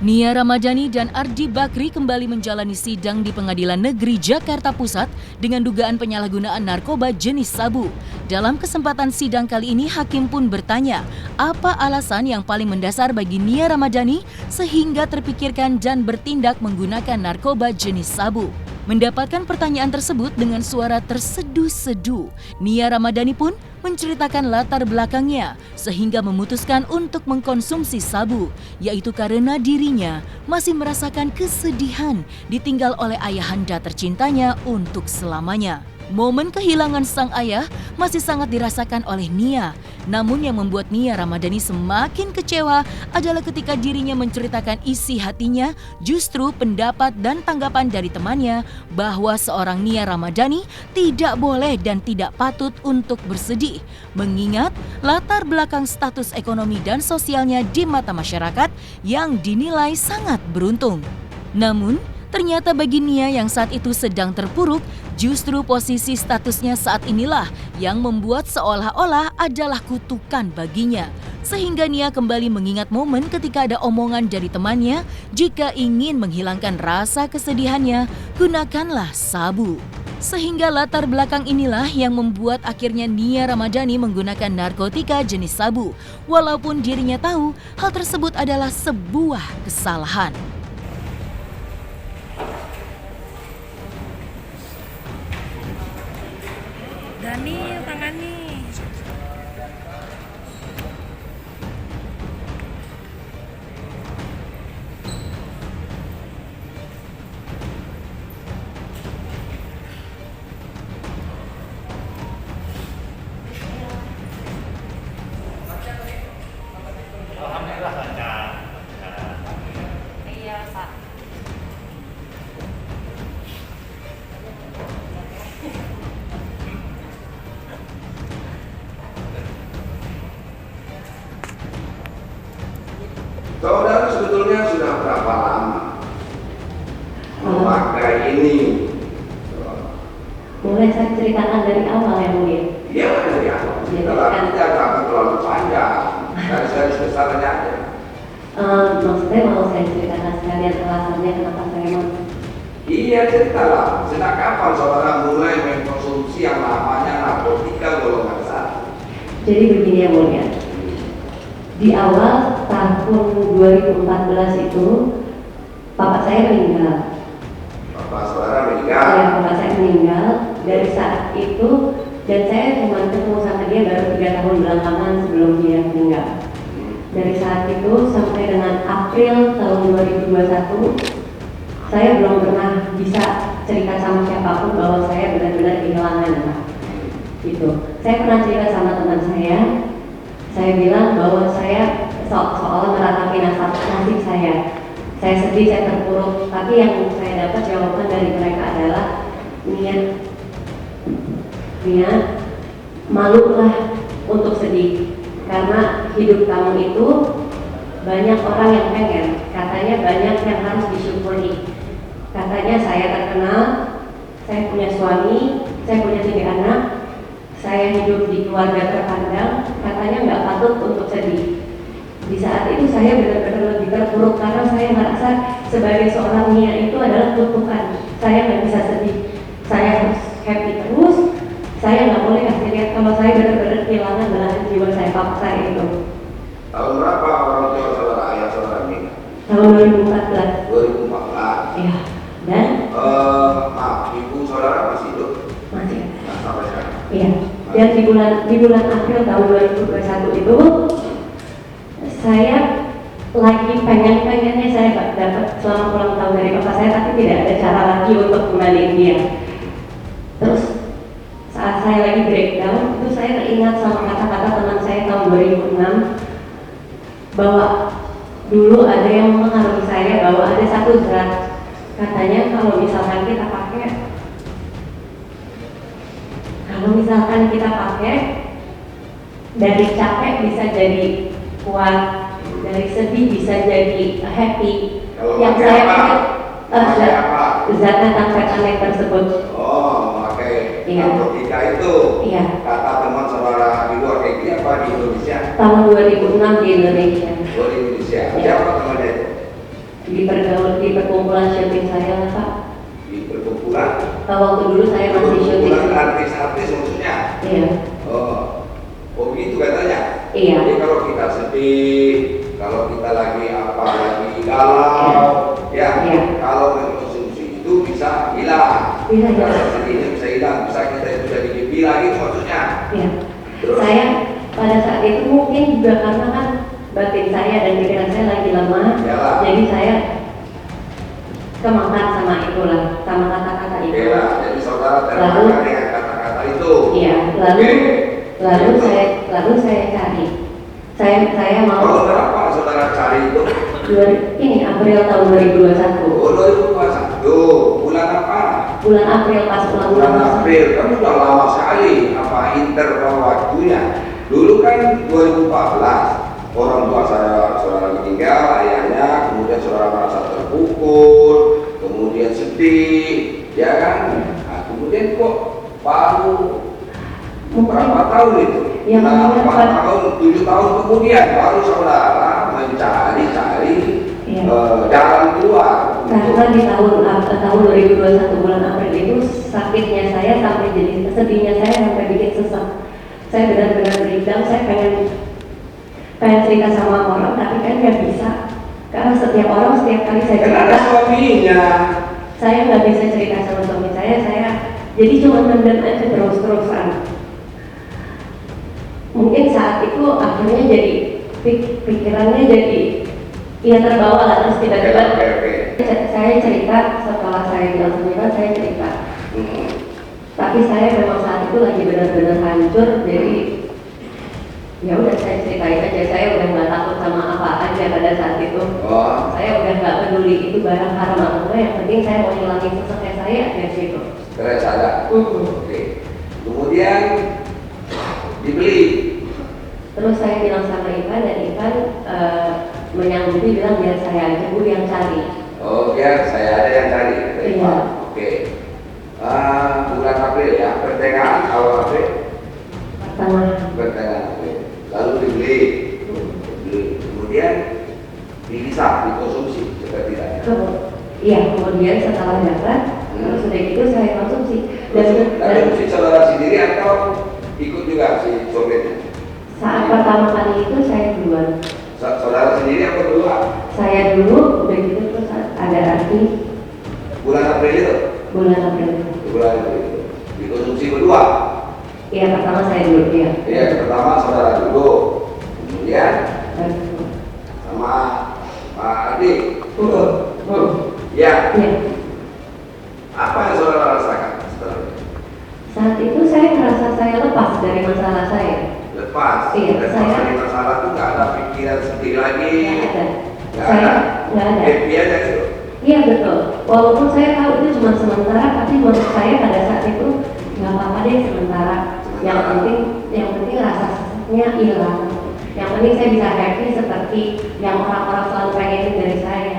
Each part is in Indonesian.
Nia Ramadhani dan Ardi Bakri kembali menjalani sidang di Pengadilan Negeri Jakarta Pusat dengan dugaan penyalahgunaan narkoba jenis sabu. Dalam kesempatan sidang kali ini, hakim pun bertanya, apa alasan yang paling mendasar bagi Nia Ramadhani sehingga terpikirkan dan bertindak menggunakan narkoba jenis sabu. Mendapatkan pertanyaan tersebut dengan suara terseduh-seduh, Nia Ramadhani pun menceritakan latar belakangnya sehingga memutuskan untuk mengkonsumsi sabu, yaitu karena dirinya masih merasakan kesedihan ditinggal oleh ayahanda tercintanya untuk selamanya. Momen kehilangan sang ayah masih sangat dirasakan oleh Nia. Namun yang membuat Nia Ramadhani semakin kecewa adalah ketika dirinya menceritakan isi hatinya, justru pendapat dan tanggapan dari temannya bahwa seorang Nia Ramadhani tidak boleh dan tidak patut untuk bersedih, mengingat latar belakang status ekonomi dan sosialnya di mata masyarakat yang dinilai sangat beruntung. Namun, ternyata bagi Nia yang saat itu sedang terpuruk, justru posisi statusnya saat inilah yang membuat seolah-olah adalah kutukan baginya. Sehingga Nia kembali mengingat momen ketika ada omongan dari temannya, jika ingin menghilangkan rasa kesedihannya, gunakanlah sabu. Sehingga latar belakang inilah yang membuat akhirnya Nia Ramadhani menggunakan narkotika jenis sabu, walaupun dirinya tahu hal tersebut adalah sebuah kesalahan. Dani, tangani. Alhamdulillah lancar. Iya, Pak. Saudara sebetulnya sudah berapa lama memakai ini? Boleh saya ceritakan dari awal ya mungkin? Iya dari awal. Tapi jangan terlalu panjang. Dari besarnya aja. Maksudnya mau saya ceritakan sekalian alasannya kenapa saya mau? Iya ceritalah. Sejak kapan saudara mulai mengkonsumsi yang namanya narkotika golongan 1? Jadi begini ya mulia. Di awal tahun 2014 itu bapak saya meninggal. Bapak saudara meninggal? Ya, bapak saya meninggal. Dari saat itu, dan saya cuma ketemu sama dia baru 3 tahun belakangan sebelum dia meninggal. Dari saat itu sampai dengan April tahun 2021, saya belum pernah bisa cerita sama siapapun bahwa saya benar-benar kehilangan. Gitu. Saya pernah cerita sama teman saya. Saya bilang bahwa saya soal meratapi nasib saya. Saya sedih, saya terpuruk. Tapi yang saya dapat jawaban dari mereka adalah Nia, malulah untuk sedih. Karena hidup kamu itu banyak orang yang pengen. Katanya banyak yang harus disyukuri. Katanya saya terkenal, saya punya suami, saya punya 3 anak. Saya hidup di keluarga terpandang, katanya nggak patut untuk sedih. Di saat itu saya benar-benar lebih terpuruk karena saya merasa sebagai seorang Nia itu adalah kutukan. Saya nggak bisa sedih, saya harus happy terus. Saya nggak boleh kasih lihat kalau saya benar-benar kehilangan belahan jiwa saya, papa saya itu. Tahun berapa orang tua saudara ayah saudara meninggal? Tahun 2014. 2014. Ya, dan maaf, ibu saudara masih hidup? masih. Nah, sampai sekarang. Iya. Dan di bulan April tahun 2021 itu saya lagi pengennya saya dapat selama ulang tahun dari bapak saya, tapi tidak ada cara lagi untuk kembaliin dia. Terus saat saya lagi breakdown itu saya teringat sama kata-kata teman saya tahun 2006 bahwa dulu ada yang mempengaruhi saya bahwa ada satu zat, katanya kalau misalkan kita pakai dari capek bisa jadi kuat, dari sedih bisa jadi happy. Kalau Yang pakai saya apa? pikir Pakai apa? zat metamfetamin tersebut. Oh, pakai Iya. Narkotika itu. Iya. Kata teman saudara di luar negeri apa di Indonesia? Tahun 2006 di Indonesia. Oh, di Indonesia. Iya. Siapa temannya itu? Di perkumpulan syuting saya lah Pak. Di perkumpulan. Waktu dulu saya masih syuting. Perkumpulan artis-artis maksudnya. Iya. Oh begitu katanya. Iya. Jadi kalau kita sedih, kalau kita lagi lagi galau, ya, Iya. kalau mengkonsumsi itu bisa hilang. Bisa hilang. Rasa sedihnya bisa hilang, bisa kita itu jadi happy lagi maksudnya. Iya. Terus? Saya pada saat itu mungkin juga karena kan batin saya dan pikiran saya lagi lemah, Yalah. jadi saya kemakan sama itulah, sama kata-kata itu. Oke lah, jadi saudara termakan Lalu- dengan kata-kata itu. Iya. Lalu saya cari. Saya mau Tahun berapa saudara cari itu? ini April tahun 2021. Oh 2021. Bulan apa? Bulan April pas ulang Bulan tahun. April, kan sudah lama sekali interval waktunya. Dulu kan 2014, orang tua saudara meninggal, ayahnya, kemudian saudara merasa terpukul, kemudian sedih, ya kan? Nah, kemudian kok baru berapa tahun itu? Ya, Nah, mungkin 4 tahun, 7 tahun kemudian baru saudara mencari Iya. jalan keluar. Karena di tahun 2021 bulan April itu sakitnya saya sampai jadi sedihnya saya sampai bikin sesak. Saya benar-benar breakdown. Saya pengen cerita sama orang tapi kan nggak bisa karena setiap kali saya Kan ada cerita suaminya. saya nggak bisa cerita sama suami saya jadi cuma mendem aja terus-terusan. Mungkin saat itu akhirnya jadi pikirannya jadi ya terbawa lah terus tiba-tiba Oke. saya cerita setelah saya bilang sendiri saya cerita. Tapi saya memang saat itu lagi benar-benar hancur, jadi ya udah saya ceritain aja. Saya udah nggak takut sama apa aja pada saat itu. Oh. Saya udah nggak peduli itu barang haram atau enggak. Yang penting saya mau hilangin sesaknya saya dari situ. Terus ada. Oke. Kemudian dibeli. Terus saya bilang sama Ivan dan Ivan menyanggupi bilang biar saya aja Bu yang cari. Oh biar saya ada yang cari. Iya. Oke. Bulan April ya, pertengahan awal April. Pertengahan April. Lalu dibeli. Kemudian dihisap, dikonsumsi seperti tadi. Iya, kemudian setelah dapat, terus sudah gitu saya konsumsi. Dan si saudara sendiri atau ikut juga si sopirnya? saat pertama kali itu saya duluan. Saudara sendiri apa berdua? Saya dulu, udah gitu terus ada arti Bulan April itu? bulan April. Bulan April itu. Dikonsumsi berdua? Iya, pertama saya dulu, iya. Iya, pertama saudara dulu. Kemudian sama Pak Adik. Ya. Iya. Apa yang saudara rasakan setelah itu? Saat itu saya merasa saya lepas dari masalah saya. Lepas. Iya, Lepas saya- dari masalah itu nggak ada pikiran sedih lagi. Nggak ada. Nggak Saya ada. nggak ada. Happy aja gitu. Iya betul. Walaupun saya tahu itu cuma sementara, tapi menurut saya pada saat itu nggak apa-apa deh sementara. Yang penting rasa sesaknya hilang. Yang penting saya bisa happy seperti yang orang-orang selalu pengenin dari saya.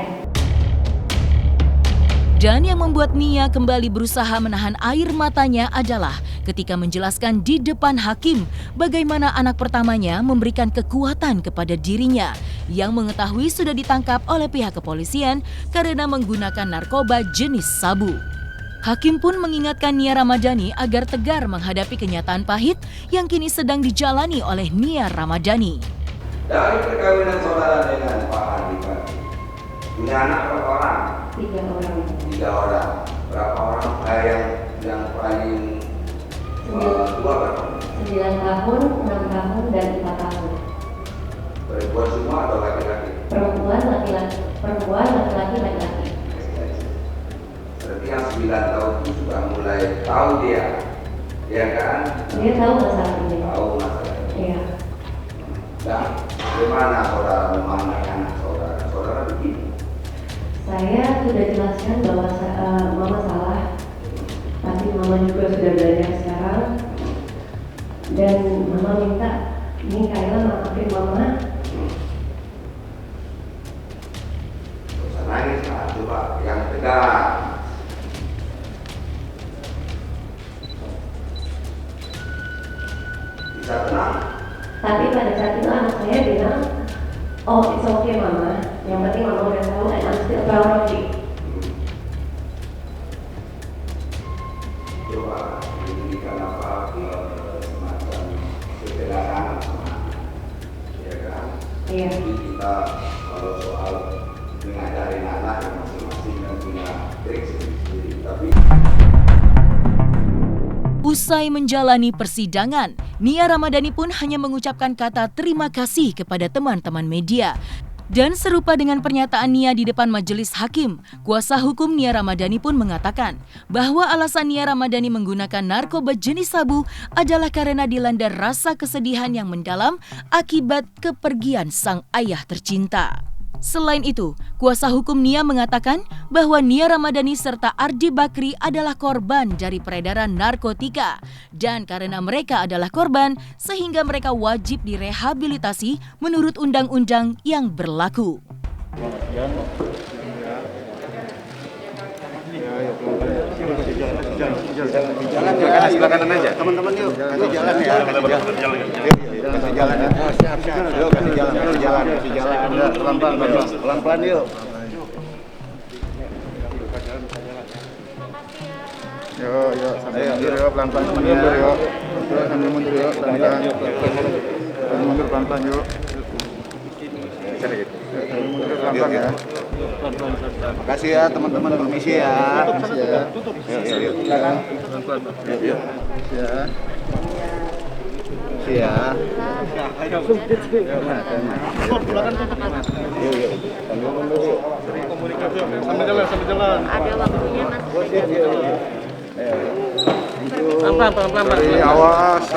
Dan yang membuat Nia kembali berusaha menahan air matanya adalah ketika menjelaskan di depan hakim bagaimana anak pertamanya memberikan kekuatan kepada dirinya yang mengetahui sudah ditangkap oleh pihak kepolisian karena menggunakan narkoba jenis sabu. Hakim pun mengingatkan Nia Ramadhani agar tegar menghadapi kenyataan pahit yang kini sedang dijalani oleh Nia Ramadhani. Dari perkawinan saudara dengan Pak Adi Pak, punya anak berapa orang? 3 orang. 3 orang. Berapa orang yang paling tua berapa? 9 tahun, 6 tahun, dan 4 tahun. Perempuan semua atau laki-laki? Perempuan, laki-laki, laki-laki. Berarti yang 9 tahun itu sudah mulai tahu dia, ya kan? Dia tahu masalah ini. Tahu masalahnya. Iya. Nah, bagaimana saudara memandang anak saudara? Saudara begini. Saya sudah jelaskan bahwa mama salah, tapi mama juga sudah belajar sekarang. Dan mama minta, ini Kayla maafin mama. Tidak usah nangis, nah, coba yang tegar. bisa tenang. Tapi pada saat itu anak saya bilang, oh it's okay mama, yang penting mama udah tahu and I'm still proud of you. Coba diberikan apa semacam ketegasan, ya kan? Iya. Jadi kita kalau soal mengajarin anak yang masing-masing dan punya trik sendiri, tapi Usai menjalani persidangan, Nia Ramadhani pun hanya mengucapkan kata terima kasih kepada teman-teman media. Dan serupa dengan pernyataan Nia di depan majelis hakim, kuasa hukum Nia Ramadhani pun mengatakan bahwa alasan Nia Ramadhani menggunakan narkoba jenis sabu adalah karena dilanda rasa kesedihan yang mendalam akibat kepergian sang ayah tercinta. Selain itu, kuasa hukum Nia mengatakan bahwa Nia Ramadhani serta Ardi Bakri adalah korban dari peredaran narkotika. Dan karena mereka adalah korban, sehingga mereka wajib direhabilitasi menurut undang-undang yang berlaku. Sebelah kanan aja. Teman-teman yuk, kasih jalan ya. Kasih jalan ya. Yuk, kasih jalan. Pelan-pelan yuk. Yuk, sambil mundur yuk, pelan-pelan mundur yuk. Sambil mundur yuk, pelan-pelan. Mundur pelan-pelan yuk. Sambil mundur pelan-pelan ya. Makasih ya teman-teman, permisi ya. Yuk. Ya. Iya. Sambil jalan. Ada waktunya mas. Pelan-pelan. Awas.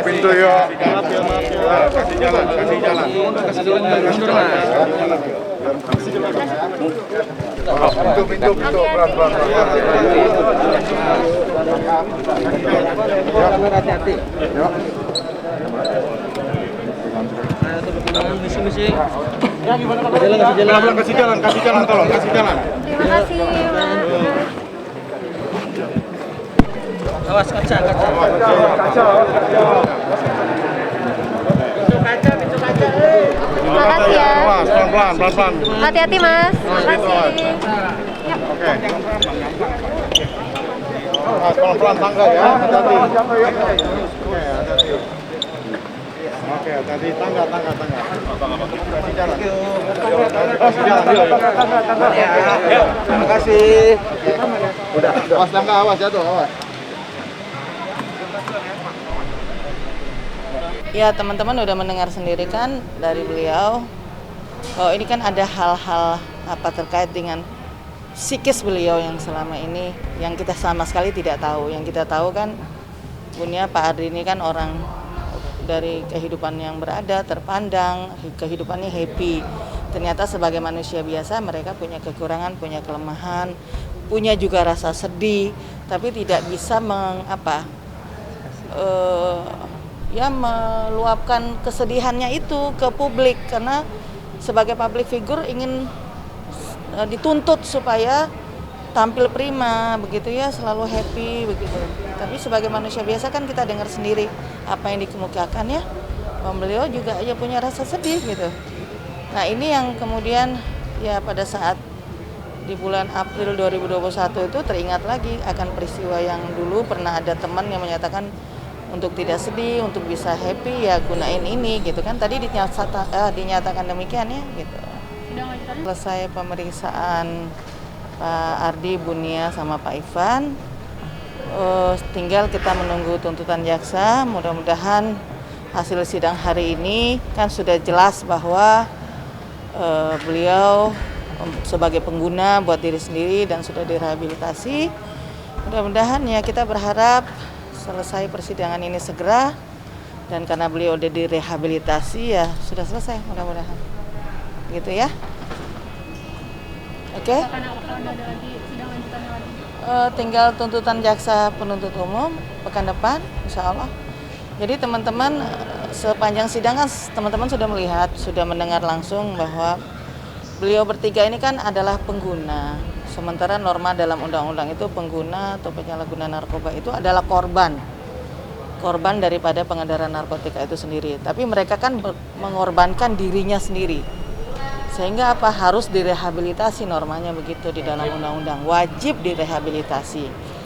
Pintu ya. Kasih jalan. Mundur mas. Pintu, pelan-pelan. Hati-hati. Misi. Ya gimana kalau jalan? Kasih jalan, tolong, kasih jalan. Terima kasih mas. Awas kaca. Pintu kaca. Terima kasih ya. Pelan-pelan. Hati-hati mas. Terima kasih. Oke. Pelan-pelan tangga ya. Hati-hati. Oke, hati-hati tangga. Kasih jalan. Terima kasih. Udah. Awas tangga, awas jatuh, awas. Ya teman-teman udah mendengar sendiri kan dari beliau. Oh ini kan ada hal-hal apa terkait dengan psikis beliau yang selama ini yang kita sama sekali tidak tahu. Yang kita tahu kan punya Pak Ardi ini kan orang dari kehidupan yang berada, terpandang, kehidupannya happy. Ternyata sebagai manusia biasa mereka punya kekurangan, punya kelemahan, punya juga rasa sedih, tapi tidak bisa meluapkan kesedihannya itu ke publik karena sebagai public figure ingin dituntut supaya tampil prima begitu ya, selalu happy begitu. Tapi sebagai manusia biasa kan kita dengar sendiri apa yang dikemukakannya. Beliau juga ya punya rasa sedih gitu. Nah, ini yang kemudian ya pada saat di bulan April 2021 itu teringat lagi akan peristiwa yang dulu pernah ada teman yang menyatakan untuk tidak sedih, untuk bisa happy ya gunain ini gitu kan. Tadi dinyatakan demikian ya gitu. Selesai pemeriksaan Pak Ardi, Bu Nia sama Pak Ivan, tinggal kita menunggu tuntutan jaksa. Mudah-mudahan hasil sidang hari ini kan sudah jelas bahwa beliau sebagai pengguna buat diri sendiri dan sudah direhabilitasi. Mudah-mudahan ya kita berharap selesai persidangan ini segera, dan karena beliau udah direhabilitasi ya sudah selesai mudah-mudahan gitu ya. Oke. Tinggal tuntutan jaksa penuntut umum pekan depan insya Allah. Jadi teman-teman sepanjang sidang kan teman-teman sudah melihat, sudah mendengar langsung bahwa beliau bertiga ini kan adalah pengguna. Sementara norma dalam undang-undang itu pengguna atau penyalahguna narkoba itu adalah korban. korban daripada pengedaran narkotika itu sendiri. Tapi mereka kan mengorbankan dirinya sendiri. Sehingga apa harus direhabilitasi, normanya begitu di dalam undang-undang, wajib direhabilitasi.